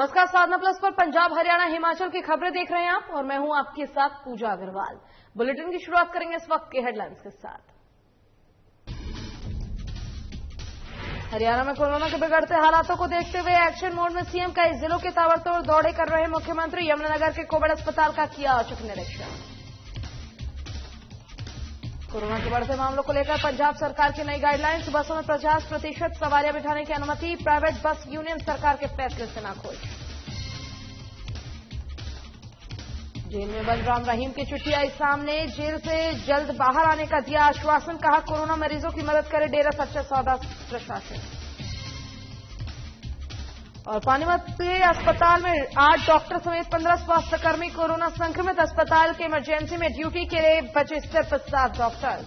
नमस्कार, साधना प्लस पर पंजाब, हरियाणा, हिमाचल की खबरें देख रहे हैं आप और मैं हूं आपके साथ पूजा अग्रवाल। बुलेटिन की शुरुआत करेंगे इस वक्त के हेडलाइंस के साथ। हरियाणा में कोरोना के बिगड़ते हालातों को देखते हुए एक्शन मोड में सीएम कई जिलों के ताबड़तोड़ दौरे कर रहे मुख्यमंत्री। यमुनानगर के कोविड अस्पताल का किया औचक निरीक्षण। कोरोना के बढ़ते मामलों को लेकर पंजाब सरकार की नई गाइडलाइंस, बसों में 50% सवारियां बिठाने की अनुमति। प्राइवेट बस यूनियन सरकार के फैसले से नाखुश। जेल में बलराम रहीम की चिट्ठी आई सामने, जेल से जल्द बाहर आने का दिया आश्वासन। कहा कोरोना मरीजों की मदद करे डेरा सच्चा सौदा प्रशासन। और पानीपत के अस्पताल में 8 डॉक्टर समेत 15 स्वास्थ्यकर्मी कोरोना संक्रमित। अस्पताल के इमरजेंसी में ड्यूटी के लिए बचे सिर्फ 7 डॉक्टर।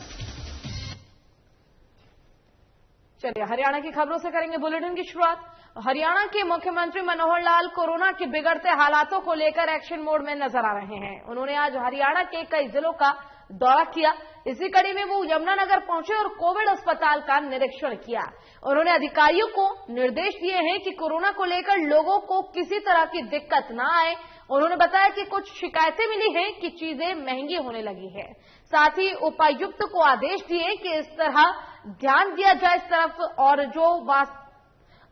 चलिए हरियाणा की खबरों से करेंगे बुलेटिन की शुरुआत। हरियाणा के मुख्यमंत्री मनोहर लाल कोरोना के बिगड़ते हालातों को लेकर एक्शन मोड में नजर आ रहे हैं। उन्होंने आज हरियाणा के कई जिलों का दौरा किया। इसी कड़ी में वो यमुनानगर पहुंचे और कोविड अस्पताल का निरीक्षण किया। उन्होंने अधिकारियों को निर्देश दिए हैं कि कोरोना को लेकर लोगों को किसी तरह की दिक्कत न आए। उन्होंने बताया कि कुछ शिकायतें मिली हैं कि चीजें महंगी होने लगी है। साथ ही उपायुक्त को आदेश दिए कि इस तरह ध्यान दिया जाए इस तरफ, और जो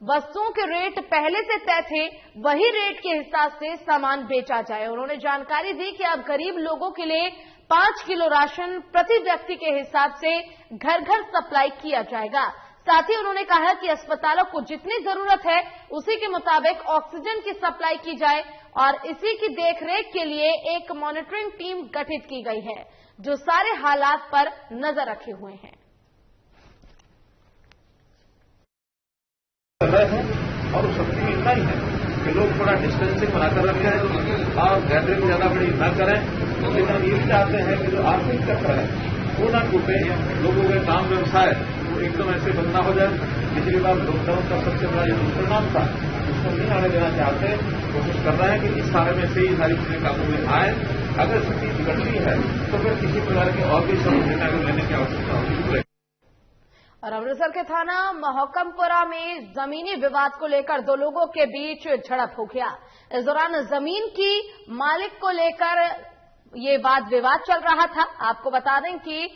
वस्तुओं के रेट पहले से तय थे वही रेट के हिसाब से सामान बेचा जाए। उन्होंने जानकारी दी कि अब गरीब लोगों के लिए 5 किलो राशन प्रति व्यक्ति के हिसाब से घर घर सप्लाई किया जाएगा। साथ ही उन्होंने कहा कि अस्पतालों को जितनी जरूरत है उसी के मुताबिक ऑक्सीजन की सप्लाई की जाए और इसी की देखरेख के लिए एक मॉनिटरिंग टीम गठित की गई है जो सारे हालात पर नजर रखे हुए हैं। और उस सबकी इतना ही है कि लोग थोड़ा डिस्टेंसिंग बनाकर रखें और गैदरिंग ज्यादा बड़ी न करें। लेकिन हम ये भी चाहते हैं कि जो आर्थिक चक्र है वो न टूटे, लोगों के काम व्यवसाय वो एकदम ऐसे बंद ना हो जाए। पिछली बार लॉकडाउन का सबसे बड़ा जो दुष्परिणाम था उसको नहीं आने देना चाहते। कोशिश कर रहे हैं कि इस सारे में से ही सारी चीजें काबू में आए। अगर स्थिति बिगड़ती है तो फिर किसी प्रकार के और भी निर्णय लेने की आवश्यकता होगी। और अमृतसर के थाना महकमपुरा में जमीनी विवाद को लेकर 2 लोगों के बीच झड़प हो गया। इस दौरान जमीन की मालिक को लेकर ये वाद विवाद चल रहा था। आपको बता दें कि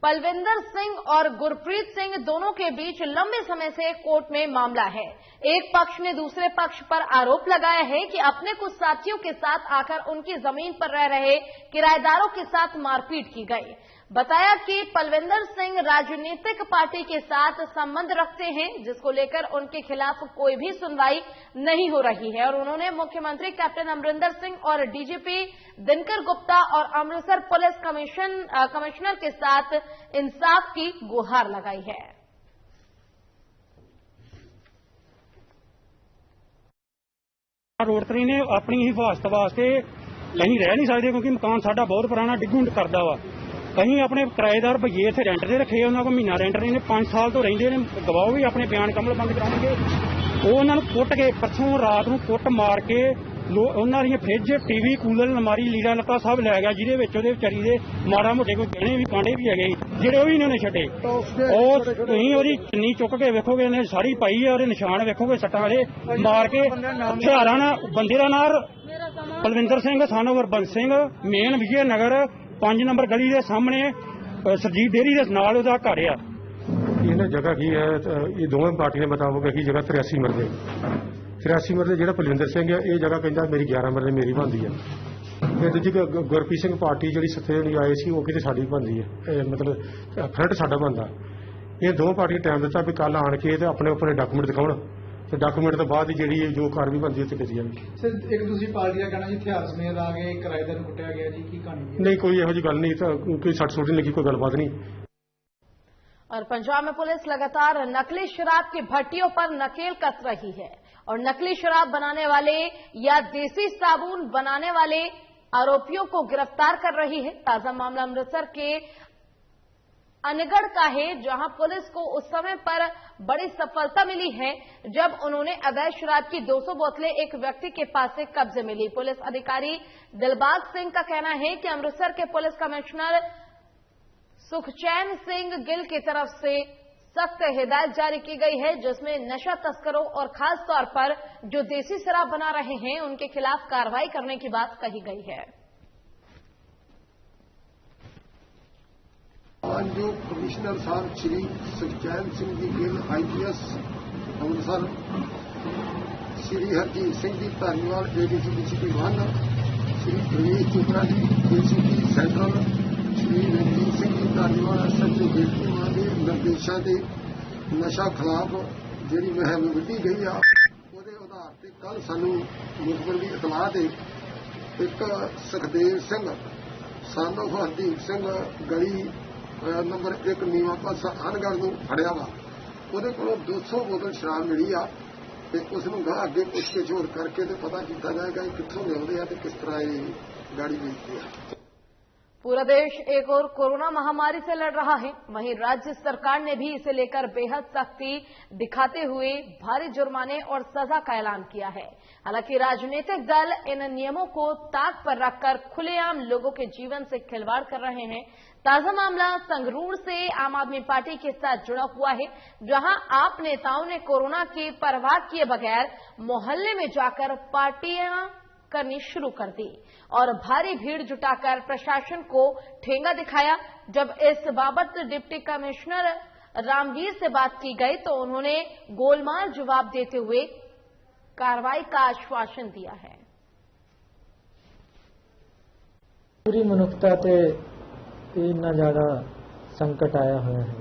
पलविंदर सिंह और गुरप्रीत सिंह दोनों के बीच लंबे समय से कोर्ट में मामला है। एक पक्ष ने दूसरे पक्ष पर आरोप लगाया है कि अपने कुछ साथियों के साथ आकर उनकी जमीन पर रह रहे किराएदारों के साथ मारपीट की गई। बताया कि पलविंदर सिंह राजनीतिक पार्टी के साथ संबंध रखते हैं जिसको लेकर उनके खिलाफ कोई भी सुनवाई नहीं हो रही है। और उन्होंने मुख्यमंत्री कैप्टन अमरिंदर सिंह और डीजीपी दिनकर गुप्ता और अमृतसर पुलिस कमिश्नर के साथ इंसाफ की गुहार लगाई है। रोडतरी ने अपनी हिफाजत वास्ते कहीं रह नहीं सकते क्योंकि मकान साडा बहुत पुराना डिग्गू करदा वा। कहीं अपने किराएदार भईए इत्थे रेंट ते रखे, उन्होंने को महीना रेंट ने 5 साल तो रहिंदे ने। गवाह भी अपने बयान कमल बंद कराउणगे। ਉਹ ਉਹਨਾਂ ਨੂੰ ਕੁੱਟ ਕੇ परसों रात ਨੂੰ ਕੁੱਟ ਮਾਰ ਕੇ ਉਹਨਾਂ ਦੀਆਂ ਫ੍ਰਿਜ, ਟੀਵੀ, ਕੂਲਰ, ਅਲਮਾਰੀ, ਲੀੜਾ ਲੱਤਾ ਸਭ ਲੈ ਗਿਆ, ਜਿਹਦੇ ਵਿੱਚ ਉਹਦੇ ਵਿਚਾਰੀ ਦੇ ਮਾੜਾ ਮੋਟੇ ਕੋਈ ਗਹਿਣੇ ਵੀ ਕਾਂਡੇ ਵੀ ਹੈਗੇ ਜਿਹੜੇ ਉਹ ਵੀ ਇਹਨਾਂ ਨੇ ਛੱਡੇ। ਉਹ ਤੁਸੀਂ ਉਹਦੀ ਚੁੰਨੀ ਚੁੱਕ ਕੇ ਵੇਖੋਗੇ ਇਹਨੇ ਸਾੜੀ ਪਾਈ ਹੈ, ਉਹਦੇ ਨਿਸ਼ਾਨ ਵੇਖੋਗੇ ਸੱਟਾਂ ਵਾਲੇ ਮਾਰ ਕੇ ਹਥਿਆਰਾਂ ਨਾਲ। ਬੰਦੇ ਦਾ ਨਾਂ ਪਲਵਿੰਦਰ ਸਿੰਘ ਸਨ ਓਵਰ ਬੰਸ ਸਿੰਘ, ਮੇਨ ਵਿਜੇ ਨਗਰ 5 ਨੰਬਰ ਗਲੀ ਦੇ ਸਾਹਮਣੇ ਸਰਜੀਤ ਡੇਅਰੀ ਦੇ ਨਾਲ ਉਹਦਾ ਘਰ ਆ। ਇਹਨਾਂ ਜਗ੍ਹਾ ਕੀ ਹੈ, ਇਹ ਦੋਵੇਂ ਪਾਰਟੀਆਂ ਮੁਤਾਬਕ ਹੈ ਕਿ ਜਗ੍ਹਾ 83 ਮਰਲੇ 83 ਮਰਲੇ ਜਿਹੜਾ ਪਲਵਿੰਦਰ ਸਿੰਘ ਹੈ ਇਹ ਜਗ੍ਹਾ ਕਹਿੰਦਾ ਮੇਰੀ 11 ਮਰਲੇ ਮੇਰੀ ਬਣਦੀ ਹੈ। ਤੇ ਦੂਜੀ ਗੁਰਪ੍ਰੀਤ ਸਿੰਘ ਪਾਰਟੀ ਜਿਹੜੀ ਸੱਤੇ ਨਹੀਂ ਆਏ ਸੀ ਉਹ ਕਿਤੇ ਸਾਡੀ ਬਣਦੀ ਹੈ, ਮਤਲਬ ਫਰੰਟ ਸਾਡਾ ਬਣਦਾ। ਇਹ ਦੋ ਪਾਰਟੀਆਂ ਟਾਈਮ ਦਿੱਤਾ ਵੀ ਕੱਲ ਆਣ ਕੇ ਤੇ ਆਪਣੇ ਆਪਣੇ ਡਾਕੂਮੈਂਟ ਦਿਖਾਉਣ ਤੇ ਡਾਕੂਮੈਂਟ ਤੋਂ ਬਾਅਦ ਜਿਹੜੀ ਜੋ ਕਾਰਵਾਈ ਬਣਦੀ ਉੱਥੇ ਕੀਤੀ ਜਾਵੇ। ਸਰ ਇੱਕ ਦੂਸਰੀ ਪਾਰਟੀ ਦਾ ਕਹਿਣਾ ਜੀ ਹਥਿਆਰ ਸਮੇਤ ਆ ਗਏ, ਕਿਰਾਏਦਾਰ ਨੂੰ ਕੁੱਟਿਆ ਗਿਆ ਜੀ, ਕੀ ਕਹਾਣੀ? ਨਹੀਂ ਕੋਈ ਇਹੋ ਜਿਹੀ ਗੱਲ ਨਹੀਂ, ਤਾਂ ਕੋਈ ਸੱਟ ਸੁੱਟ ਨਹੀਂ ਲੱਗੀ, ਕੋਈ ਗੱਲਬਾਤ नहीं। और पंजाब में पुलिस लगातार नकली शराब की भट्टियों पर नकेल कस रही है और नकली शराब बनाने वाले या देसी साबुन बनाने वाले आरोपियों को गिरफ्तार कर रही है। ताजा मामला अमृतसर के अनगढ़ का है जहां पुलिस को उस समय पर बड़ी सफलता मिली है जब उन्होंने अवैध शराब की 200 बोतलें एक व्यक्ति के पास से कब्जे में ली। पुलिस अधिकारी दिलबाग सिंह का कहना है कि अमृतसर के पुलिस कमिश्नर सुखचैन सिंह गिल की तरफ से सख्त हिदायत जारी की गई है, जिसमें नशा तस्करों और खास तौर पर जो देसी शराब बना रहे हैं उनके खिलाफ कार्रवाई करने की बात कही गई है। आज जो कमिश्नर साहब Shri सुखचैन Singh ji Gill IPS Amritsar, Shri Harjeet Singh ji Dhariwal ADCP DCP 1, Shri प्रवेश चोपड़ा जी ACP सेंट्रल, श्री रਣਜੀਤ ਸਿੰਘ जी धारीवाल SHO बेटी मां के निर्देशों से नशा खिलाफ जी मुहिम विधी गई आ, ਉਹਦੇ आधार पर कल सानू मुखबिर की इतलाह दे एक सुखदेव सिंह सन ऑफ हरदीप सिंह गली नंबर 1 नीवा पासा अनगढ़ ਨੂੰ ਫੜਿਆ ਵਾ। ਉਹਦੇ ਕੋਲੋਂ 200 ਬੋਤਲ ਸ਼ਰਾਬ ਮਿਲੀ ਆ ਤੇ ਉਸ ਨੂੰ ਅੱਗੇ ਪੁੱਛ ਕੇ ਝੋਰ ਕਰਕੇ ਤੇ ਪਤਾ ਕੀਤਾ ਜਾਏਗਾ ਕਿ ਕਿੱਥੋਂ ਲਿਆਉਂਦੇ ਆ ਤੇ ਕਿਸ ਤਰ੍ਹਾਂ ਇਹ गाड़ी बेचते हैं। पूरा देश एक और कोरोना महामारी से लड़ रहा है, वहीं राज्य सरकार ने भी इसे लेकर बेहद सख्ती दिखाते हुए भारी जुर्माने और सजा का ऐलान किया है। हालांकि राजनीतिक दल इन नियमों को ताक पर रखकर खुलेआम लोगों के जीवन से खिलवाड़ कर रहे हैं। ताजा मामला संगरूर से आम आदमी पार्टी के साथ जुड़ा हुआ है, जहां आप नेताओं ने कोरोना की परवाह किए बगैर मोहल्ले में जाकर पार्टियां करनी शुरू कर दी और भारी भीड़ जुटाकर प्रशासन को ठेंगा दिखाया। जब इस बाबत डिप्टी कमिश्नर रामवीर से बात की गई तो उन्होंने गोलमाल जवाब देते हुए कार्रवाई का आश्वासन दिया है। पूरी मनुष्यता ते इतना ज्यादा संकट आया हुआ है,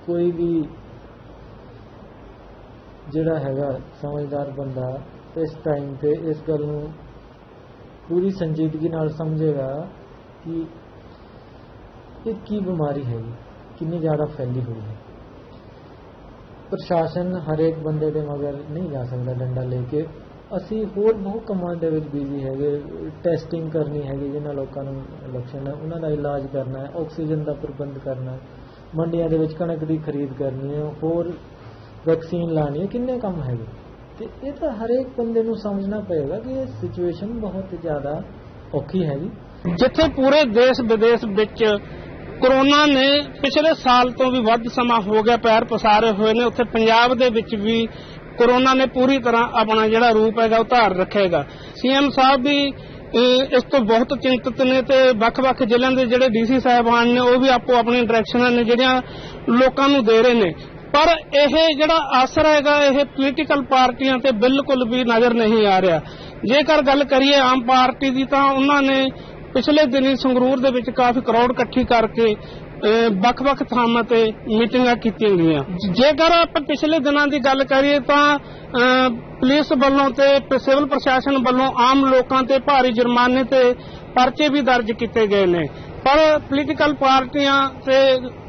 कोई भी जिहड़ा हैगा समझदार बंदा इस टाइम पे इस गल नूं पूरी संजीदगी नाल समझेगा कि ये की बीमारी है, कितनी ज़्यादा फैली हुई है। प्रशासन हर एक बंदे दे मगर नहीं जा सकता डंडा लेके। असी होर बहुत कमां दे विच बिजी हैगे, टैसटिंग करनी हैगी जिन्हां लोकां नूं लक्षण है उन्हां दा इलाज करना है, ऑक्सीजन का प्रबंध करना है, मंडियां दे विच कणक दी खरीद करनी है, होर वैक्सीन लानी है, किन्ने काम हैगे। तो ये तो हर एक बंदे नूं समझना पड़ेगा कि ये सिचुएशन बहुत ज़्यादा औखी हैगी। जिथे पूरे देश विदेश विच कोरोना ने पिछले साल तो भी वध समा हो गया पैर पसारे हुए ने, उत्थे पंजाब दे विच भी कोरोना ने पूरी तरह अपना जिहड़ा रूप हैगा वो धार रखेगा। CM साहब भी इस तो बहुत चिंतित ने ते वख-वख जिल੍ਹਿਆਂ ਦੇ ਜਿਹੜੇ DC ਸਾਹਿਬਾਨ ਨੇ ਉਹ ਵੀ ਆਪੋ ਆਪਣੀ ਡਾਇਰੈਕਸ਼ਨਾਂ ਨੇ ਜਿਹੜੀਆਂ ਲੋਕਾਂ ਨੂੰ ਦੇ ਰਹੇ ਨੇ। पर यह जिहड़ा असर हैगा यह पोलीटिकल पार्टियां ते बिल्कुल भी नज़र नहीं आ रहा। जेकर गल करिए आम पार्टी की तो उन्होंने पिछले दिनी संगरूर दे विच काफी करोड़ इकट्ठी करके ਵੱਖ-ਵੱਖ ਥਾਵਾਂ ਤੇ ਮੀਟਿੰਗਾਂ ਕੀਤੀਆਂ ਗਈਆਂ। जेकर आप पिछले दिनों की गल करिए तो पुलिस वालों ते सिविल प्रशासन वालों आम लोगों ते भारी जुर्माने ते परचे भी दर्ज किए गए ने। पर पोलीटिकल पार्टियां ते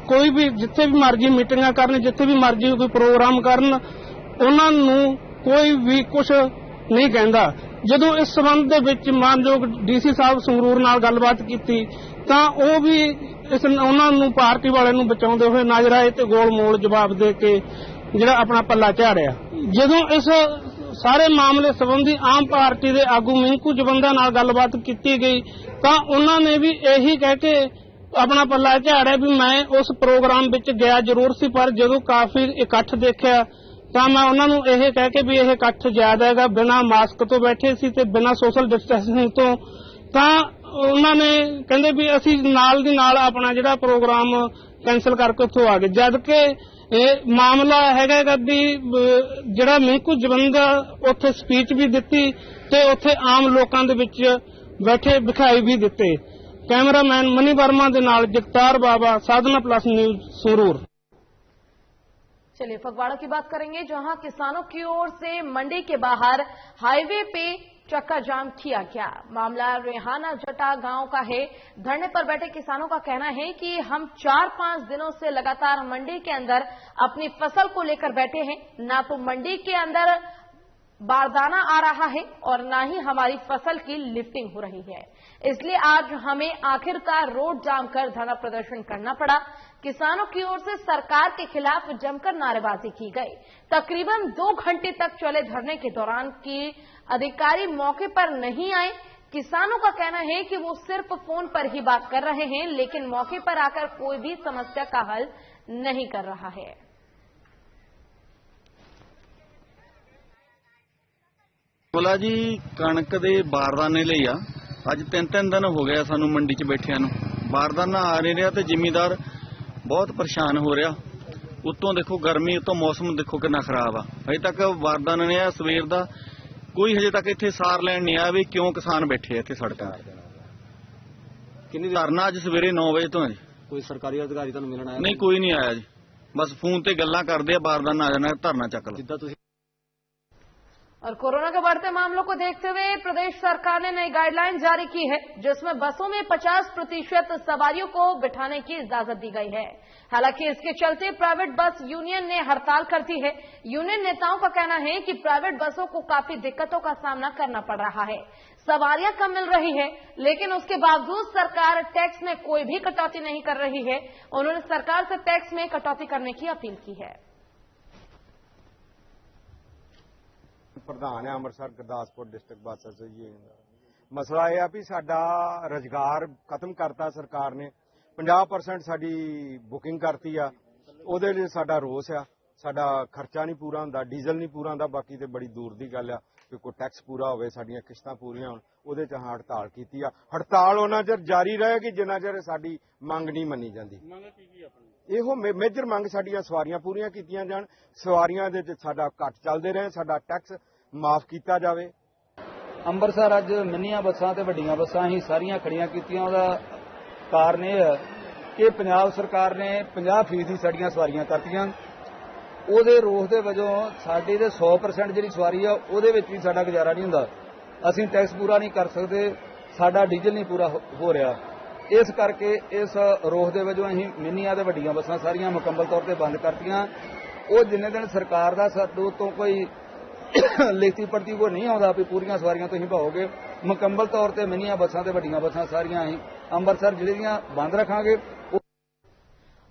कोई भी जिथे भी मर्जी मीटिंगां करन, जिथे भी मर्जी कोई प्रोग्राम करन, उन्होंने कोई भी कुछ नहीं कहता। जदों इस संबंध दे विच मानयोग DC साहब संगरूर नाल गलबात की तो वह भी इस उन्होंने पार्टी वाले नूं बचाउंदे हुए नज़र आए तो गोल मोल जवाब दे के जिहड़ा अपना पल्ला झाड़िया। जदों इस सारे मामले संबंधी आम पार्टी के आगू मिंकू जबंदा नाल गलबात की गई तो उन्होंने भी यही कह के अपना पल्ला झाड़िया भी मैं उस प्रोग्राम विच गया जरूर सी, पर जदों काफी इकट्ठ देखा तो मैं उन्होंने यह कह के भी यह इकट्ठ ज्यादा है, बिना मास्क तो बैठे सी ते बिना सोशल डिस्टेंसिंग तो उन्होंने कहते भी असी नाल दी नाल अपना जिहड़ा प्रोग्राम कैंसल करके उत्थों आ गए। जबकि मामला हैगा भी जिहड़ा मिंकू जबंदा उत्थे स्पीच भी दिती ते उत्थे आम लोकां दे विच बैठे विखाई भी दिते। कैमरामैन मनी वर्मा दे नाल जगतार बाबा, साधना प्लस न्यूज संगरूर। चलिए फगवाड़ा की बात करेंगे, जहां किसानों की ओर से मंडी के बाहर हाईवे पे चक्का जाम किया गया। मामला रेहाना जटा गांव का है। धरने पर बैठे किसानों का कहना है कि हम 4-5 दिनों से लगातार मंडी के अंदर अपनी फसल को लेकर बैठे हैं, ना तो मंडी के अंदर बारदाना आ रहा है और ना ही हमारी फसल की लिफ्टिंग हो रही है। इसलिए आज हमें आखिरकार रोड जाम कर धरना प्रदर्शन करना पड़ा। किसानों की ओर से सरकार के खिलाफ जमकर नारेबाजी की गई। तकरीबन 2 घंटे तक चले धरने के दौरान की अधिकारी मौके पर नहीं आए। किसानों का कहना है कि वो सिर्फ फोन पर ही बात कर रहे हैं, लेकिन मौके पर आकर कोई भी समस्या का हल नहीं कर रहा है। बोला जी कणक दे बारदाने ਲਈ ਆ ਅੱਜ 3-3 ਦਿਨ ਹੋ ਗਏ ਸਾਨੂੰ ਮੰਡੀ 'ਚ ਬੈਠਿਆਂ ਨੂੰ ਬਾਰਦਾਨਾ ਆ ਨਹੀਂ ਰਿਹਾ ਤੇ ਜ਼ਿਮੀਂਦਾਰ ਬਹੁਤ ਪਰੇਸ਼ਾਨ ਹੋ ਰਿਹਾ। ਉੱਤੋਂ ਦੇਖੋ ਗਰਮੀ ਉੱਤੋਂ ਮੌਸਮ ਦੇਖੋ ਕਿੰਨਾ ਖਰਾਬ ਆ। ਹਜੇ ਤੱਕ ਬਾਰਦਾਨਾ ਨੇ ਆ ਸਵੇਰ ਦਾ ਕੋਈ ਹਜੇ ਤੱਕ ਇੱਥੇ ਸਾਰ ਲੈਣ ਨਹੀਂ ਆਇਆ ਵੀ ਕਿਉਂ ਕਿਸਾਨ ਬੈਠੇ ਆ ਇੱਥੇ ਸੜਕਾਂ ਤੇ। ਕਿੰਨੀ ਧਰਨਾ ਅੱਜ ਸਵੇਰੇ 9 ਵਜੇ ਤੋਂ ਹੈ ਜੀ। ਕੋਈ ਸਰਕਾਰੀ ਅਧਿਕਾਰੀ ਤੁਹਾਨੂੰ ਮਿਲਣ ਆਇਆ? ਨਹੀਂ ਕੋਈ ਨਹੀਂ ਆਇਆ ਜੀ, ਬस फोन ते गल्लां करदे आ बारदाना आ जाना धरना चक लो। और कोरोना के बढ़ते मामलों को देखते हुए प्रदेश सरकार ने नई गाइडलाइन जारी की है जिसमें बसों में 50% सवारियों को बिठाने की इजाजत दी गई है। हालांकि इसके चलते प्राइवेट बस यूनियन ने हड़ताल कर दी है। यूनियन नेताओं का कहना है कि प्राइवेट बसों को काफी दिक्कतों का सामना करना पड़ रहा है, सवारियां कम मिल रही है, लेकिन उसके बावजूद सरकार टैक्स में कोई भी कटौती नहीं कर रही है। उन्होंने सरकार से टैक्स में कटौती करने की अपील की है। प्रधान है अमृतसर गुरदासपुर डिस्ट्रिक्ट बस एसोसीएशन। मसला यह है भी साडा रोजगार खत्म करता सरकार ने, 50% साडी बुकिंग करती आ, ਉਹਦੇ ਲਈ ਸਾਡਾ ਰੋਸ ਆ। ਸਾਡਾ ਖਰਚਾ ਨਹੀਂ ਪੂਰਾ ਹੁੰਦਾ, ਡੀਜ਼ਲ ਨਹੀਂ ਪੂਰਾ ਹੁੰਦਾ, ਬਾਕੀ ਤੇ ਬੜੀ ਦੂਰ ਦੀ ਗੱਲ ਆ ਕਿ ਕੋਈ ਟੈਕਸ ਪੂਰਾ ਹੋਵੇ, ਸਾਡੀਆਂ ਕਿਸ਼ਤਾਂ ਪੂਰੀਆਂ ਹੋਣ। ਉਹਦੇ 'ਚ ਹੜਤਾਲ ਕੀਤੀ ਆ। ਹੜਤਾਲ ਉਹਨਾਂ ਚਿਰ ਜਾਰੀ ਰਹੇਗੀ ਜਿੰਨਾ ਚਿਰ ਸਾਡੀ ਮੰਗ ਨਹੀਂ ਮੰਨੀ ਜਾਂਦੀ। ਇਹੋ ਮੇਜਰ ਮੰਗ ਸਾਡੀਆਂ ਸਵਾਰੀਆਂ ਪੂਰੀਆਂ ਕੀਤੀਆਂ ਜਾਣ, ਸਵਾਰੀਆਂ ਦੇ ਵਿੱਚ ਸਾਡਾ ਘੱਟ ਚੱਲਦੇ ਰਹੇ, ਸਾਡਾ ਟੈਕਸ ਮਾਫ ਕੀਤਾ ਜਾਵੇ। ਅੰਮ੍ਰਿਤਸਰ ਅੱਜ ਮਿੰਨੀਆਂ ਬੱਸਾਂ ਤੇ ਵੱਡੀਆਂ ਬੱਸਾਂ ਹੀ ਸਾਰੀਆਂ ਖੜੀਆਂ ਕੀਤੀਆਂ। ਉਹਦਾ ਕਾਰਨ ਇਹ ਹੈ ਕਿ ਪੰਜਾਬ ਸਰਕਾਰ ਨੇ 50% ਸਾਡੀਆਂ ਸਵਾਰੀਆਂ ਕਰਤੀਆਂ। ਉਹਦੇ ਰੋਸ ਦੇ ਵਜੋਂ ਸਾਡੀ ਦੇ 100% ਜਿਹੜੀ ਸਵਾਰੀ ਆ ਉਹਦੇ ਵਿੱਚ ਵੀ ਸਾਡਾ ਗੁਜ਼ਾਰਾ ਨਹੀਂ ਹੁੰਦਾ। ਅਸੀਂ ਟੈਕਸ ਪੂਰਾ ਨਹੀਂ ਕਰ ਸਕਦੇ, ਸਾਡਾ ਡੀਜ਼ਲ ਨਹੀਂ ਪੂਰਾ ਹੋ ਰਿਹਾ। ਇਸ ਕਰਕੇ ਇਸ ਰੋਸ ਦੇ ਵਜੋਂ ਅਸੀਂ ਮਿੰਨੀਆਂ ਤੇ ਵੱਡੀਆਂ ਬੱਸਾਂ ਸਾਰੀਆਂ ਮੁਕੰਮਲ ਤੌਰ ਤੇ ਬੰਦ ਕਰਤੀਆਂ। ਉਹ ਜਿੰਨੇ ਦਿਨ ਸਰਕਾਰ ਦਾ ਸਾਡੇ ਤੋਂ ਕੋਈ ਲਿਖਤੀ ਪੜਤੀ ਕੋ ਨਹੀਂ ਆਉਂਦਾ ਵੀ ਪੂਰੀਆਂ ਸਵਾਰੀਆਂ ਤੁਸੀਂ ਭਾਓਗੇ, ਮੁਕੰਮਲ ਤੌਰ ਤੇ ਮਿੰਨੀਆਂ ਬੱਸਾਂ ਤੇ ਵੱਡੀਆਂ ਬੱਸਾਂ ਸਾਰੀਆਂ ਅਸੀਂ ਅੰਮ੍ਰਿਤਸਰ ਜ਼ਿਲ੍ਹੇ ਦੀਆਂ ਬੰਦ रखांगे।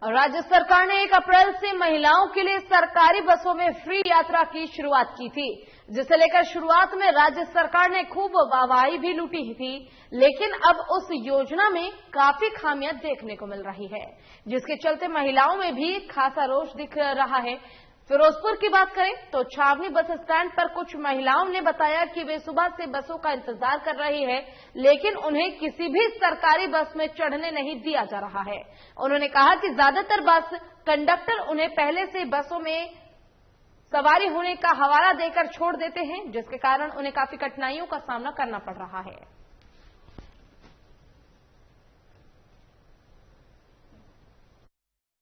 राज्य सरकार ने 1 अप्रैल से महिलाओं के लिए सरकारी बसों में फ्री यात्रा की शुरुआत की थी, जिसे लेकर शुरुआत में राज्य सरकार ने खूब वाहवाही भी लूटी थी। लेकिन अब उस योजना में काफी खामियां देखने को मिल रही है, जिसके चलते महिलाओं में भी खासा रोष दिख रहा है। फिरोजपुर की बात करें तो छावनी बस स्टैंड पर कुछ महिलाओं ने बताया कि वे सुबह से बसों का इंतजार कर रही है, लेकिन उन्हें किसी भी सरकारी बस में चढ़ने नहीं दिया जा रहा है। उन्होंने कहा कि ज्यादातर बस कंडक्टर उन्हें पहले से बसों में सवारी होने का हवाला देकर छोड़ देते हैं, जिसके कारण उन्हें काफी कठिनाइयों का सामना करना पड़ रहा है।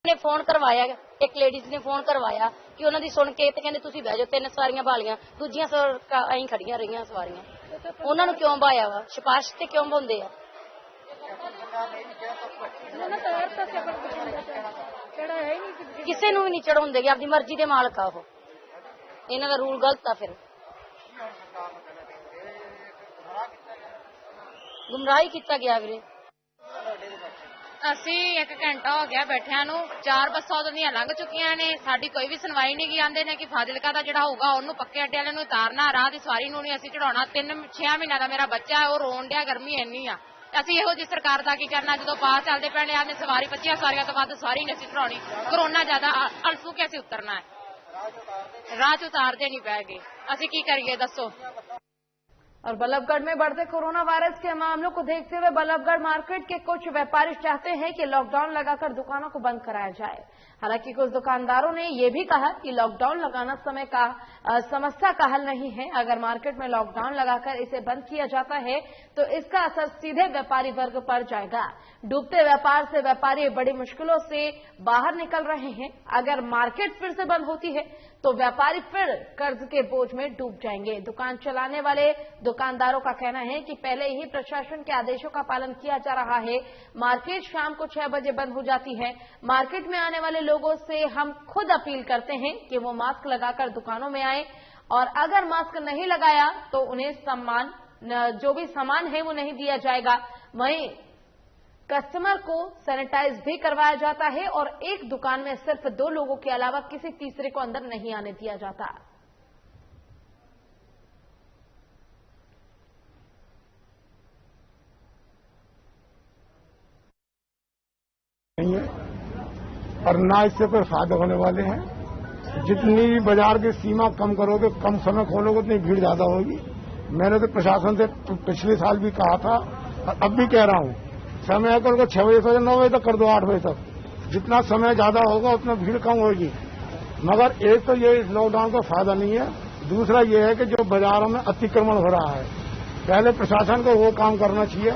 ने फोन करवाया, एक लेडीज ने फोन करवाया कि उन्होंने सुन के कहते तुसीं बह जाओ, 3 सवारियां भालियां, दूजियां अं खड़ियां रही सवारियां। उन्होंने क्यों भाया वा? सिफारिश ते क्यों बोंदे आ? किसी नूं भी नहीं चढ़ाउंदे, अपनी मर्जी दे मालक आ ओह। इन्हां दा रूल गलत आ। फिर गुमराही किया गया वीरे। ਅਸੀਂ 1 ਘੰਟਾ ਹੋ ਗਿਆ ਬੈਠਿਆਂ ਨੂੰ, 4 ਬੱਸਾਂ ਉਦੋਂ ਦੀਆਂ ਲੰਘ ਚੁੱਕੀਆਂ ਨੇ, ਸਾਡੀ ਕੋਈ ਵੀ ਸੁਣਵਾਈ ਨਹੀਂ ਕੀ। ਆਂਦੇ ਨੇ ਕਿ ਫਾਜ਼ਿਲਕਾ ਦਾ ਜਿਹੜਾ ਹੋਊਗਾ ਉਹਨੂੰ ਪੱਕੇ ਅੱਡੇ ਵਾਲੇ ਨੂੰ ਉਤਾਰਨਾ, ਰਾਹ ਦੀ ਸਵਾਰੀ ਨੂੰ ਨਹੀਂ ਅਸੀਂ ਚੜਾਉਣਾ। 3-6 ਮਹੀਨਿਆਂ ਦਾ ਮੇਰਾ ਬੱਚਾ ਉਹ ਰੋਣ ਡਿਆ, ਗਰਮੀ ਇੰਨੀ ਆ। ਅਸੀਂ ਇਹੋ ਜਿਹੀ ਸਰਕਾਰ ਦਾ ਕੀ ਕਰਨਾ ਜਦੋਂ ਪਾਸ ਚੱਲਦੇ ਪੈਣੇ ਆਂਦੇ ਸਵਾਰੀ 25 ਸਵਾਰੀਆਂ ਤੋਂ ਵੱਧ ਸਵਾਰੀ ਨਹੀਂ ਅਸੀਂ ਚੜਾਉਣੀ। ਕਰੋਨਾ ਜ਼ਿਆਦਾ ਅਲਸੂ ਕੇ ਅਸੀਂ ਉਤਰਨਾ ਹੈ, ਰਾਹ 'ਚ ਉਤਾਰਦੇ ਨਹੀਂ ਪੈ ਗਏ। ਅਸੀਂ ਕੀ ਕਰੀਏ ਦੱਸੋ। और बल्लभगढ़ में बढ़ते कोरोना वायरस के मामलों को देखते हुए बल्लभगढ़ मार्केट के कुछ व्यापारी चाहते हैं कि लॉकडाउन लगाकर दुकानों को बंद कराया जाए। हालांकि कुछ दुकानदारों ने यह भी कहा कि लॉकडाउन लगाना समय का समस्या का हल नहीं है। अगर मार्केट में लॉकडाउन लगाकर इसे बंद किया जाता है तो इसका असर सीधे व्यापारी वर्ग पर जाएगा। डूबते व्यापार से व्यापारी बड़ी मुश्किलों से बाहर निकल रहे हैं। अगर मार्केट फिर से बंद होती है तो व्यापारी फिर कर्ज के बोझ में डूब जाएंगे। दुकान चलाने वाले दुकानदारों का कहना है कि पहले ही प्रशासन के आदेशों का पालन किया जा रहा है। मार्केट शाम को 6 बजे बंद हो जाती है। मार्केट में आने वाले लोगों से हम खुद अपील करते हैं कि वो मास्क लगाकर दुकानों में आए, और अगर मास्क नहीं लगाया तो उन्हें जो भी सामान है वो नहीं दिया जाएगा। वहीं कस्टमर को सैनिटाइज भी करवाया जाता है और एक दुकान में सिर्फ 2 लोगों के अलावा किसी तीसरे को अंदर नहीं आने दिया जाता। नहीं है और ना इससे कोई फायदा होने वाले हैं। जितनी बाजार की सीमा कम करोगे, कम समय खोलोगे, उतनी भीड़ ज्यादा होगी। मैंने तो प्रशासन से पिछले साल भी कहा था, अब भी कह रहा हूँ, समय कर को 6 बजे से 9 बजे तक कर दो, 8 बजे तक। जितना समय ज्यादा होगा उतना भीड़ कम होगी। मगर एक तो ये इस लॉकडाउन का फायदा नहीं है, दूसरा ये है कि जो बाजारों में अतिक्रमण हो रहा है, पहले प्रशासन को वो काम करना चाहिए,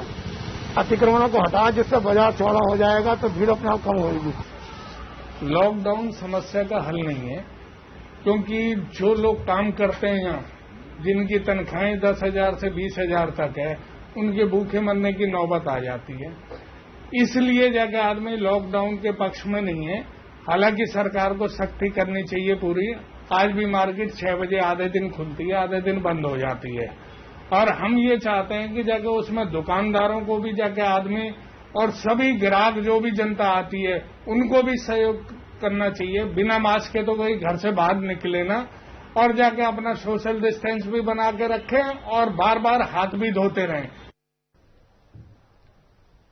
अतिक्रमणों को हटा, जिससे बाजार चौड़ा हो जाएगा तो भीड़ अपने आप कम होगी। लॉकडाउन समस्या का हल नहीं है, क्योंकि जो लोग काम करते हैं यहाँ, जिनकी तनख्वाहें 10,000 से 20,000 तक है, उनके भूखे मरने की नौबत आ जाती है। इसलिए जाकर आदमी लॉकडाउन के पक्ष में नहीं है। हालांकि सरकार को सख्ती करनी चाहिए पूरी। आज भी मार्केट 6 बजे आधे दिन खुलती है, आधे दिन बंद हो जाती है, और हम ये चाहते हैं कि जाके उसमें दुकानदारों को भी जाके आदमी और सभी ग्राहक जो भी जनता आती है उनको भी सहयोग करना चाहिए। बिना मास्क के तो कोई घर से बाहर निकले ना, और जाके अपना सोशल डिस्टेंस भी बना के रखें और बार बार हाथ भी धोते रहें।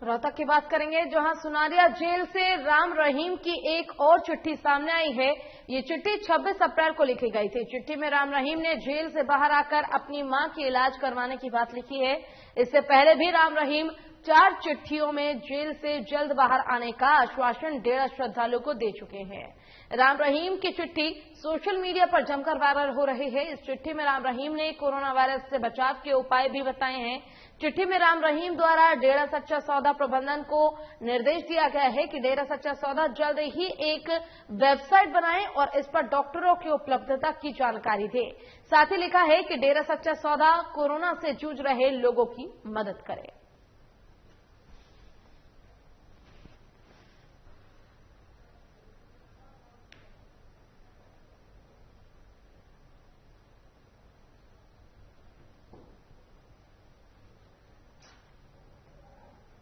रोहतक की बात करेंगे, जहां सुनारिया जेल से राम रहीम की एक और चिट्ठी सामने आई है। ये चिट्ठी 26 अप्रैल को लिखी गई थी। चिट्ठी में राम रहीम ने जेल से बाहर आकर अपनी मां की इलाज करवाने की बात लिखी है। इससे पहले भी राम रहीम 4 चिट्ठियों में जेल से जल्द बाहर आने का आश्वासन डेरा श्रद्धालुओं को दे चुके हैं। राम रहीम की चिट्ठी सोशल मीडिया पर जमकर वायरल हो रही है। इस चिट्ठी में राम रहीम ने कोरोना वायरस से बचाव के उपाय भी बताए हैं। चिट्ठी में राम रहीम द्वारा डेरा सच्चा सौदा प्रबंधन को निर्देश दिया गया है कि डेरा सच्चा सौदा जल्द ही एक वेबसाइट बनाए और इस पर डॉक्टरों की उपलब्धता की जानकारी दे। साथ ही लिखा है कि डेरा सच्चा सौदा कोरोना से जूझ रहे लोगों की मदद करे।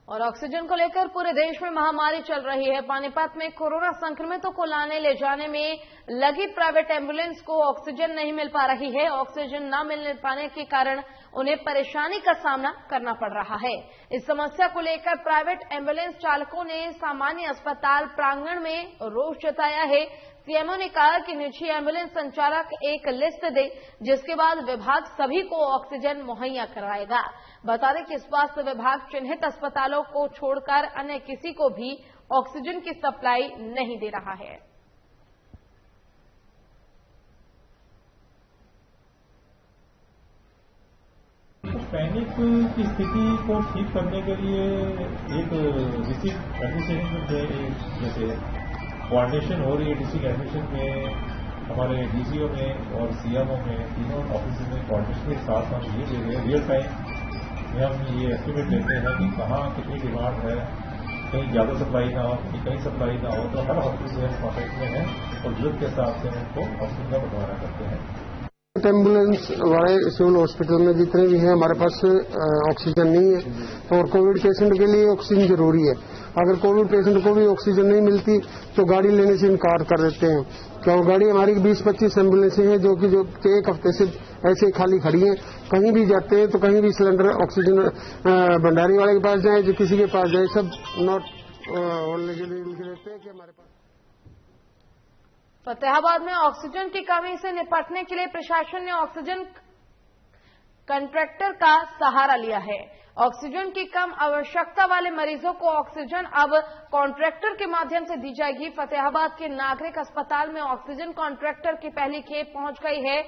और ऑक्सीजन को लेकर पूरे देश में महामारी चल रही है। पानीपत में कोरोना संक्रमितों को लाने ले जाने में लगी प्राइवेट एम्बुलेंस को ऑक्सीजन नहीं मिल पा रही है। ऑक्सीजन न मिलने पाने के कारण उन्हें परेशानी का सामना करना पड़ रहा है। इस समस्या को लेकर प्राइवेट एम्बुलेंस चालकों ने सामान्य अस्पताल प्रांगण में रोष जताया है। सीएमओ ने कहा कि निजी एम्बुलेंस संचालक एक लिस्ट दे, जिसके बाद विभाग सभी को ऑक्सीजन मुहैया कराएगा। बता दें कि स्वास्थ्य विभाग चिन्हित अस्पतालों को छोड़कर अन्य किसी को भी ऑक्सीजन की सप्लाई नहीं दे रहा है। पैनिक की स्थिति को ठीक करने के लिए एक डिस्ट्रिक्ट एडमिनिस्ट्रेशन में जैसे कोऑर्डिनेशन हो रही है। डिस्ट्रिक्ट एडमिनिस्ट्रेशन में हमारे डीसीओ में और सीएमओ में तीनों ऑफिस में कोऑर्डिनेशन के साथ हम ये दे रहे हैं, रियल टाइम में हम ये एस्टिमेट लेते हैं कि कहाँ कितनी डिमांड है, कहीं ज़्यादा सप्लाई ना हो, कहीं सप्लाई ना हो, तो हर ऑफिस कॉन्टेक्ट में है और जरूरत के हिसाब से उनको ऑक्सीजन का बंटवारा करते हैं। एम्बुलेंस वाले सिविल हॉस्पिटल में जितने भी हैं हमारे पास ऑक्सीजन नहीं है और कोविड पेशेंट के लिए ऑक्सीजन जरूरी है। अगर कोविड पेशेंट को भी ऑक्सीजन नहीं मिलती तो गाड़ी लेने से इनकार कर देते हैं। तो गाड़ी हमारी 20-25 एम्बुलेंसें हैं जो एक हफ्ते से ऐसे खाली खड़ी हैं। कहीं भी जाते हैं तो कहीं भी सिलेंडर ऑक्सीजन भंडारी वाले के पास जाए, जो किसी के पास जाए, सब नॉट होने के लिए रहते हैं कि हमारे पास। फतेहाबाद में ऑक्सीजन की कमी से निपटने के लिए प्रशासन ने ऑक्सीजन कॉन्ट्रैक्टर का सहारा लिया है। ऑक्सीजन की कम आवश्यकता वाले मरीजों को ऑक्सीजन अब कॉन्ट्रैक्टर के माध्यम से दी जाएगी। फतेहाबाद के नागरिक अस्पताल में ऑक्सीजन कॉन्ट्रैक्टर की पहली खेप पहुंच गई है।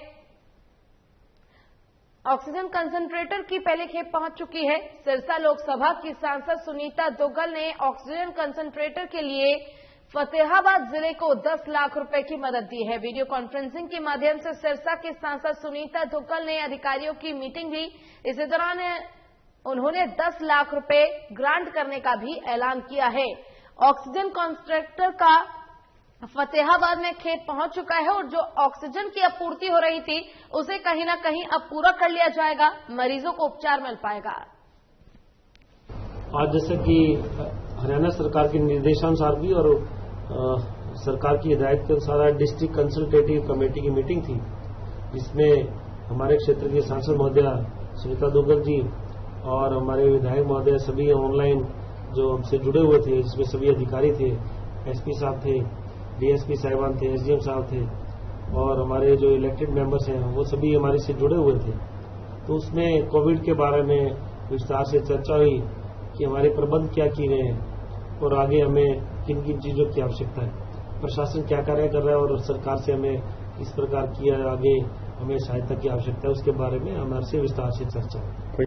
ऑक्सीजन कंसंट्रेटर की पहली खेप पहुंच चुकी है। सिरसा लोकसभा की सांसद सुनीता दुग्गल ने ऑक्सीजन कंसंट्रेटर के लिए फतेहाबाद जिले को 10 लाख रुपए की मदद दी है। वीडियो कॉन्फ्रेंसिंग के माध्यम से सिरसा की सांसद सुनीता दुग्गल ने अधिकारियों की मीटिंग ली। इसी दौरान उन्होंने 10 लाख रुपए ग्रांट करने का भी ऐलान किया है। ऑक्सीजन कॉन्ट्रैक्टर का फतेहाबाद में खेप पहुंच चुका है और जो ऑक्सीजन की आपूर्ति हो रही थी उसे कहीं ना कहीं अब पूरा कर लिया जाएगा, मरीजों को उपचार मिल पाएगा। आज जैसे कि हरियाणा सरकार के निर्देशानुसार भी और सरकार की हिदायत के अनुसार डिस्ट्रिक्ट कंसल्टेटिव कमेटी की मीटिंग थी, जिसमें हमारे क्षेत्र के सांसद महोदया सुनीता दुग्गल जी और हमारे विधायक महोदय सभी ऑनलाइन जो हमसे जुड़े हुए थे, जिसमें सभी अधिकारी थे, एसपी साहब थे, डीएसपी साहिबान थे, एसडीएम साहब थे और हमारे जो इलेक्टेड मेंबर्स हैं वो सभी हमारे से जुड़े हुए थे। तो उसमें कोविड के बारे में विस्तार से चर्चा हुई कि हमारे प्रबंध क्या किए गए हैं और आगे हमें किन किन चीज़ों की आवश्यकता है, प्रशासन क्या कार्य कर रहा है और सरकार से हमें किस प्रकार की आगे हमें सहायता की आवश्यकता है, उसके बारे में हमारे से विस्तार से चर्चा हुई।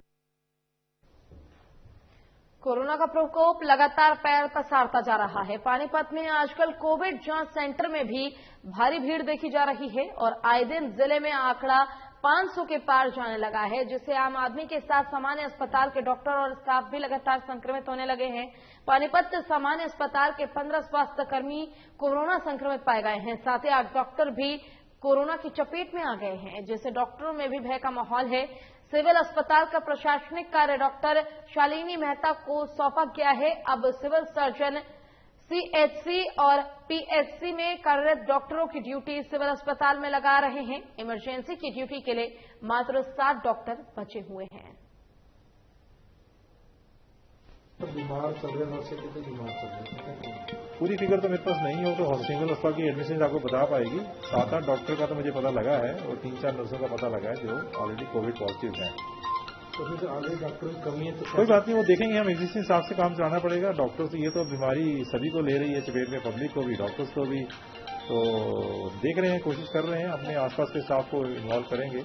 कोरोना का प्रकोप लगातार पैर पसारता जा रहा है। पानीपत में आजकल कोविड जांच सेंटर में भी भारी भीड़ देखी जा रही है और आए दिन जिले में आंकड़ा 500 के पार जाने लगा है, जिससे आम आदमी के साथ सामान्य अस्पताल के डॉक्टर और स्टाफ भी लगातार संक्रमित होने लगे हैं। पानीपत सामान्य अस्पताल के 15 स्वास्थ्यकर्मी कोरोना संक्रमित पाए गए हैं। साथ ही 8 डॉक्टर भी कोरोना की चपेट में आ गए हैं, जिससे डॉक्टरों में भी भय का माहौल है। सिविल अस्पताल का प्रशासनिक कार्य डॉक्टर शालिनी मेहता को सौंपा गया है। अब सिविल सर्जन, सीएचसी और पीएचसी में कार्यरत डॉक्टरों की ड्यूटी सिविल अस्पताल में लगा रहे हैं। इमरजेंसी की ड्यूटी के लिए मात्र 7 डॉक्टर बचे हुए हैं। बीमार चल रहे हैं, कितने बीमार चल रहे हैं? पूरी फिगर तो मेरे पास नहीं हो, तो सिंगल अस्पताल की एडमिशन आपको बता पाएगी। 7-8 डॉक्टर का तो मुझे पता लगा है और 3-4 नर्सों का पता लगा है जो ऑलरेडी कोविड पॉजिटिव है। तो फिर आगे डॉक्टर की कमी है तो कोई बात नहीं, वो देखेंगे। हम एग्जिस्टिंग स्टाफ से काम चलाना पड़ेगा। डॉक्टर्स ये तो बीमारी सभी को ले रही है चपेट में, पब्लिक को भी, डॉक्टर्स को भी। तो देख रहे हैं, कोशिश कर रहे हैं, अपने आसपास के स्टाफ को इन्वॉल्व करेंगे।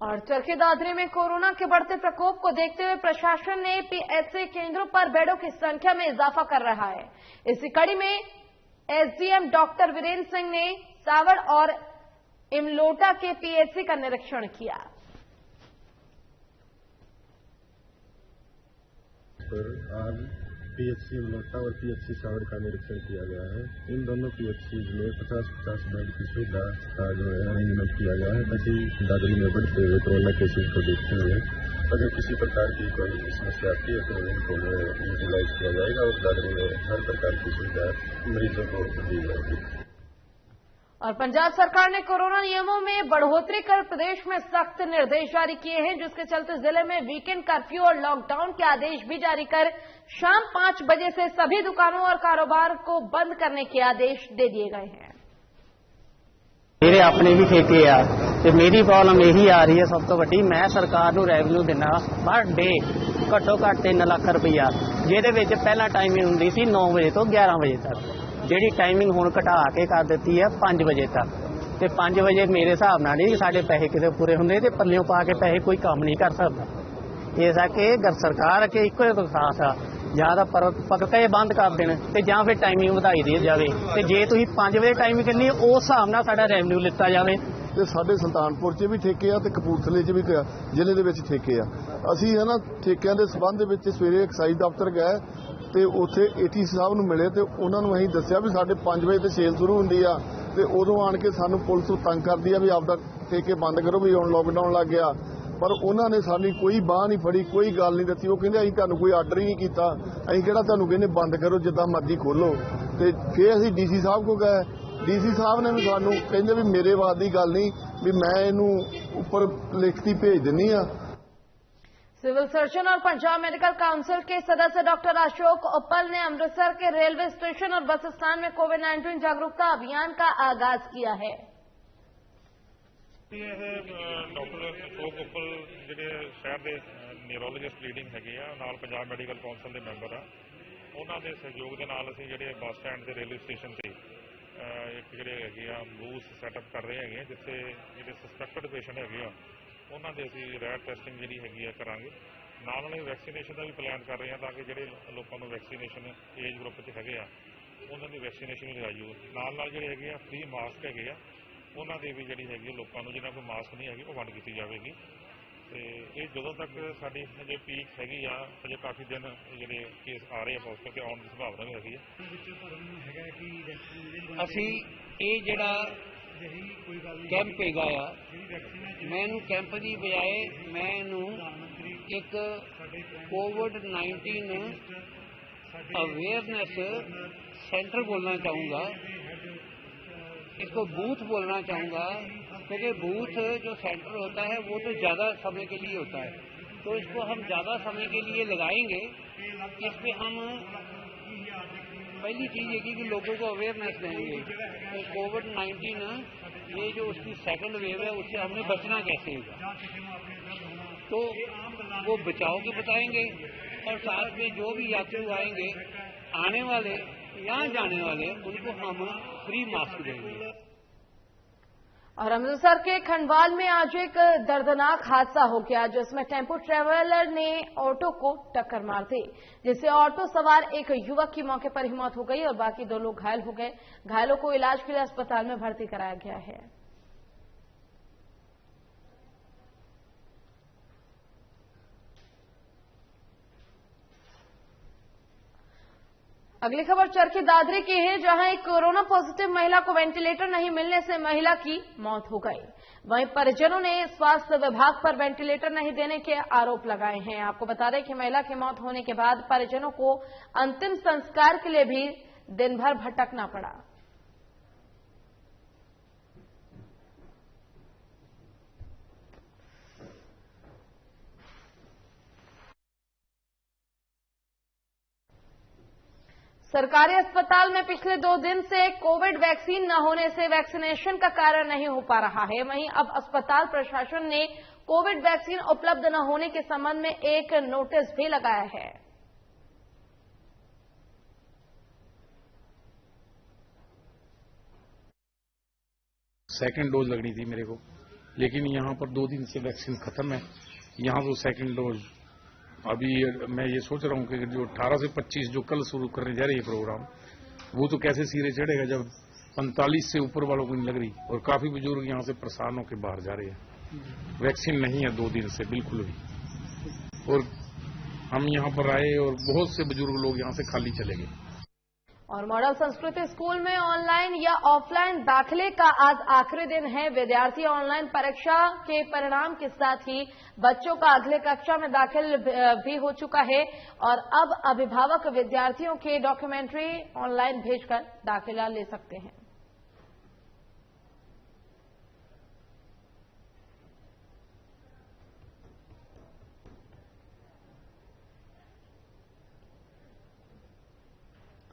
और चरखी दादरी में कोरोना के बढ़ते प्रकोप को देखते हुए प्रशासन ने पीएचसी केंद्रों पर बेडों की संख्या में इजाफा कर रहा है। इसी कड़ी में एसडीएम डॉक्टर वीरेंद्र सिंह ने सावड़ और इमलोटा के पीएचसी का निरीक्षण किया। आज पीएचसी इमलोटा और पीएचसी सावड़ का निरीक्षण किया गया है। इन दोनों पीएचसी में 50-50 बेड की सुविधा का जो है अरेंजमेंट किया गया है, ताकि दादरी में बढ़ते हुए कोरोना केसेज को देखते हुए अगर किसी प्रकार की कोई समस्या आती है तो इनको यूटिलाइज किया जाएगा और दादरी में हर प्रकार की सुविधा मरीजों को दी जाएगी। और पंजाब सरकार ने कोरोना नियमों में बढ़ोतरी कर प्रदेश में सख्त निर्देश जारी किए हैं, जिसके चलते जिले में वीकेंड कर्फ्यू और लॉकडाउन के आदेश भी जारी कर शाम 5 बजे से सभी दुकानों और कारोबार को बंद करने के आदेश दे दिए गए हैं। मेरे अपने भी ठेके आ ते मेरी प्रॉब्लम यही आ रही है सब तो वड्डी, मैं सरकार नूं रेवन्यू देना पर डे घट्टो घट्ट 3 लाख रुपया, जिहदे विच पहला टाइमिंग हुंदी सी 9 बजे तो 11 बजे तक, ਜਿਹੜੀ ਟਾਈਮਿੰਗ ਹੁਣ ਘਟਾ ਕੇ ਕਰ ਦਿੱਤੀ ਹੈ 5 ਵਜੇ ਤੱਕ। ਤੇ 5 ਵਜੇ ਮੇਰੇ ਹਿਸਾਬ ਨਾਲ ਨਹੀਂ ਸਾਡੇ ਪੈਸੇ ਕਿਤੇ ਪੂਰੇ ਹੁੰਦੇ ਤੇ ਪੱਲਿਓਂ ਪਾ ਕੇ ਪੈਸੇ ਕੋਈ ਕੰਮ ਨਹੀਂ ਕਰ ਸਕਦਾ। ਇਸ ਆ ਕਿ ਸਰਕਾਰ ਅੱਗੇ ਇੱਕੋ ਹੀ ਦਰਖਾਸਤ ਆ, ਜਾਂ ਤਾਂ ਪੱਕਾ ਇਹ ਬੰਦ ਕਰ ਦੇਣ ਤੇ ਜਾਂ ਫਿਰ ਟਾਈਮਿੰਗ ਵਧਾਈ ਦੇ ਜਾਵੇ। ਤੇ ਜੇ ਤੁਸੀਂ 5 ਵਜੇ ਟਾਈਮਿੰਗ ਕਰਨੀ ਉਸ ਹਿਸਾਬ ਨਾਲ ਸਾਡਾ ਰੈਵਨਿਊ ਲਿੱਤਾ ਜਾਵੇ। ਤੇ ਸਾਡੇ ਸੁਲਤਾਨਪੁਰ 'ਚ ਵੀ ਠੇਕੇ ਆ ਤੇ ਕਪੂਰਥਲੇ 'ਚ ਵੀ ਜ਼ਿਲ੍ਹੇ ਦੇ ਵਿੱਚ ਠੇਕੇ ਆ। ਅਸੀਂ ਹੈ ਨਾ ਠੇਕਿਆਂ ਦੇ ਸਬੰਧ ਦੇ ਵਿੱਚ ਸਵੇਰੇ ਐਕਸਾਈਜ਼ ਦਫ਼ਤਰ ਗਏ ਤੇ ਉੱਥੇ ਏਟੀ ਸਾਹਿਬ ਨੂੰ ਮਿਲੇ ਤੇ ਉਹਨਾਂ ਨੂੰ ਅਸੀਂ ਦੱਸਿਆ ਵੀ ਸਾਡੇ 5 ਵਜੇ ਤੇ ਸੇਲ ਸ਼ੁਰੂ ਹੁੰਦੀ ਆ ਤੇ ਉਦੋਂ ਆਣ ਕੇ ਸਾਨੂੰ ਪੁਲਿਸ ਤੰਗ ਕਰਦੀ ਆ ਵੀ ਆਪਦਾ ਠੇਕੇ ਬੰਦ ਕਰੋ ਵੀ ਹੁਣ ਲੋਕਡਾਊਨ ਲੱਗ ਗਿਆ। ਪਰ ਉਹਨਾਂ ਨੇ ਸਾਡੀ ਕੋਈ ਬਾਹ ਨਹੀਂ ਫੜੀ, ਕੋਈ ਗੱਲ ਨਹੀਂ ਦੱਸੀ। ਉਹ ਕਹਿੰਦੇ ਅਸੀਂ ਤੁਹਾਨੂੰ ਕੋਈ ਆਰਡਰ ਹੀ ਨਹੀਂ ਕੀਤਾ, ਅਸੀਂ ਕਿਹੜਾ ਤੁਹਾਨੂੰ ਕਹਿੰਦੇ ਬੰਦ ਕਰੋ, ਜਿੱਦਾਂ ਮਰਜ਼ੀ ਖੋਲੋ। ਤੇ ਫਿਰ ਅਸੀਂ ਡੀਸੀ ਸਾਹਿਬ ਕੋਲ ਗਏ, ਡੀਸੀ ਸਾਹਿਬ ਨੇ ਵੀ ਸਾਨੂੰ ਕਹਿੰਦੇ ਵੀ ਮੇਰੇ ਵਾਦ ਦੀ ਗੱਲ ਨਹੀਂ, ਵੀ ਮੈਂ ਇਹਨੂੰ ਉੱਪਰ ਲਿਖਤੀ ਭੇਜ ਦਿੰਨੀ ਆ। सिविल सर्जन और पंजाब मेडिकल काउंसिल के सदस्य डॉक्टर अशोक उपल ने अमृतसर के रेलवे स्टेशन और बस स्टैंड में कोविड-19 जागरूकता अभियान का आगाज किया है। डॉक्टर अशोक उपल ਜਿਹੜੇ ਸ਼ਹਿਰ ਦੇ ਨਿਊਰੋਲੋਜਿਸਟ ਲੀਡਿੰਗ ਹੈਗੇ ਆ, ਨਾਲ ਪੰਜਾਬ ਮੈਡੀਕਲ ਕਾਉਂਸਲ ਦੇ ਮੈਂਬਰ ਆ, ਉਹਨਾਂ ਦੇ ਸਹਿਯੋਗ ਦੇ ਨਾਲ ਅਸੀਂ ਜਿਹੜੇ ਬੱਸ ਸਟੈਂਡ ਤੇ ਰੇਲਵੇ ਸਟੇਸ਼ਨ ਤੇ ਇੱਕ ਜਿਹੜੇ ਹੈਗੇ ਆ ਬੂਥ ਸੈਟਅਪ ਕਰ ਰਹੇ ਹੈਗੇ, ਜਿੱਥੇ ਜਿਹੜੇ ਸਸਪੈਕਟਡ ਪੇਸ਼ੈਂਟ ਹੈਗੇ ਆ ਉਹਨਾਂ ਦੇ ਅਸੀਂ ਰੈਟ ਟੈਸਟਿੰਗ ਜਿਹੜੀ ਹੈਗੀ ਆ ਕਰਾਂਗੇ। ਨਾਲ ਨਾਲ ਵੈਕਸੀਨੇਸ਼ਨ ਦਾ ਵੀ ਪਲਾਨ ਕਰ ਰਹੇ ਹਾਂ ਤਾਂ ਕਿ ਜਿਹੜੇ ਲੋਕਾਂ ਨੂੰ ਵੈਕਸੀਨੇਸ਼ਨ ਏਜ ਗਰੁੱਪ 'ਚ ਹੈਗੇ ਆ ਉਹਨਾਂ ਦੀ ਵੈਕਸੀਨੇਸ਼ਨ ਵੀ ਲਗਾਈ ਜਾਊ। ਨਾਲ ਨਾਲ ਜਿਹੜੇ ਹੈਗੇ ਆ ਫ੍ਰੀ ਮਾਸਕ ਹੈਗੇ ਆ, ਉਹਨਾਂ ਦੀ ਵੀ ਜਿਹੜੀ ਹੈਗੀ ਲੋਕਾਂ ਨੂੰ ਜਿਹਨਾਂ ਕੋਲ ਮਾਸਕ ਨਹੀਂ ਹੈਗੀ ਉਹ ਵੰਡ ਕੀਤੀ ਜਾਵੇਗੀ। ਤੇ ਇਹ ਜਦੋਂ ਤੱਕ ਸਾਡੀ ਹਜੇ ਪੀਕ ਹੈਗੀ ਆ, ਹਜੇ ਕਾਫੀ ਦਿਨ ਜਿਹੜੇ ਕੇਸ ਆ ਰਹੇ ਆ ਪੋਜ਼ਿਟਿਵ ਤੇ ਆਉਣ ਦੀ ਸੰਭਾਵਨਾ ਵੀ ਹੈਗੀ ਆ। ਅਸੀਂ ਇਹ ਜਿਹੜਾ ਕੈਂਪ ਹੈਗਾ ਆ, ਮੈਂ ਇਹਨੂੰ ਕੈਂਪ ਦੀ ਬਜਾਏ ਮੈਂ ਇਹਨੂੰ ਇੱਕ कोविड-19 अवेयरनेस सेंटर बोलना चाहूँगा, इसको बूथ बोलना चाहूँगा, क्योंकि बूथ जो सेंटर होता है वो तो ज़्यादा समय के लिए होता है, तो इसको हम ज़्यादा समय के लिए लगाएंगे। इसमें हम पहली चीज़ ये कि लोगों को अवेयरनेस देंगे। तो कोविड-19 ये जो उसकी सेकंड वेव है उससे हमने बचना कैसे होगा, तो वो बचाव के बताएंगे और साथ में जो भी यात्री आएंगे आने वाले यहाँ जाने वाले उनको हम फ्री मास्क देंगे। और अमृतसर के खंडवाल में आज एक दर्दनाक हादसा हो गया जिसमें टेम्पो ट्रैवलर ने ऑटो को टक्कर मार दी, जिससे ऑटो सवार एक युवक की मौके पर ही मौत हो गई और बाकी 2 लोग घायल हो गए। घायलों को इलाज के लिए अस्पताल में भर्ती कराया गया है। अगली खबर चरखी दादरी की है, जहां एक कोरोना पॉजिटिव महिला को वेंटिलेटर नहीं मिलने से महिला की मौत हो गई। वहीं परिजनों ने स्वास्थ्य विभाग पर वेंटिलेटर नहीं देने के आरोप लगाए हैं। आपको बता दें कि महिला की मौत होने के बाद परिजनों को अंतिम संस्कार के लिए भी दिन भर भटकना पड़ा। सरकारी अस्पताल में पिछले 2 दिन से कोविड वैक्सीन न होने से वैक्सीनेशन का कार्य नहीं हो पा रहा है। वहीं अब अस्पताल प्रशासन ने कोविड वैक्सीन उपलब्ध न होने के संबंध में एक नोटिस भी लगाया है। सेकंड डोज लगनी थी मेरे को, लेकिन यहाँ पर 2 दिन से वैक्सीन खत्म है। यहाँ तो सेकंड डोज अभी मैं ये सोच रहा हूँ कि जो 18 से 25 जो कल शुरू करने जा रही है प्रोग्राम, वो तो कैसे सिरे चढ़ेगा जब 45 से ऊपर वालों को नहीं लग रही और काफी बुजुर्ग यहाँ से परेशान होकर बाहर जा रहे हैं। वैक्सीन नहीं है 2 दिन से बिल्कुल भी, और हम यहाँ पर आए और बहुत से बुजुर्ग लोग यहाँ से खाली चले गए। और मॉडल संस्कृति स्कूल में ऑनलाइन या ऑफलाइन दाखिले का आज आखिरी दिन है। विद्यार्थी ऑनलाइन परीक्षा के परिणाम के साथ ही बच्चों का अगले कक्षा में दाखिल भी हो चुका है और अब अभिभावक विद्यार्थियों के डॉक्यूमेंट्री ऑनलाइन भेजकर दाखिला ले सकते हैं।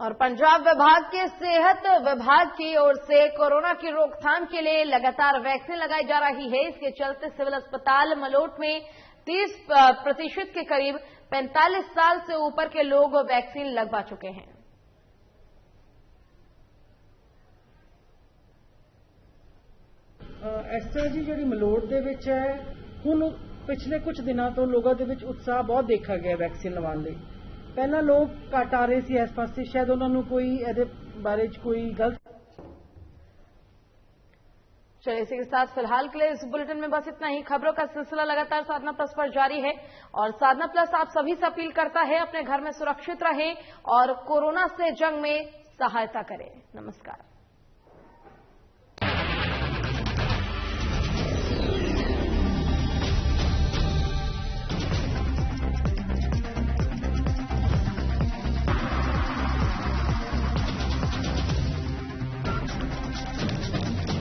और पंजाब विभाग के सेहत विभाग की ओर से कोरोना की रोकथाम के लिए लगातार वैक्सीन लगाई जा रही है। इसके चलते सिविल अस्पताल मलोट में 30% के करीब 45 साल से ऊपर के लोग वैक्सीन लगवा चुके हैं। ਇਸ ਤਰ੍ਹਾਂ ਜੀ ਜਿਹੜੀ ਮਲੋਟ ਦੇ ਵਿੱਚ ਹੈ, ਹੁਣ ਪਿਛਲੇ ਕੁਝ ਦਿਨਾਂ ਤੋਂ ਲੋਕਾਂ ਦੇ ਵਿੱਚ ਉਤਸ਼ਾਹ ਬਹੁਤ ਦੇਖਿਆ ਗਿਆ ਵੈਕਸੀਨ ਲਵਾਉਣ ਲਈ। ਪਹਿਲਾਂ लोग घट आ रहे थे इस पास, शायद उन्होंने कोई ਇਹਦੇ बारे कोई गलत। चलिए इसी के साथ फिलहाल के लिए इस बुलेटिन में बस इतना ही। खबरों का सिलसिला लगातार साधना प्लस पर जारी है और साधना प्लस आप सभी से अपील करता है अपने घर में सुरक्षित रहें और कोरोना से जंग में सहायता करें। नमस्कार।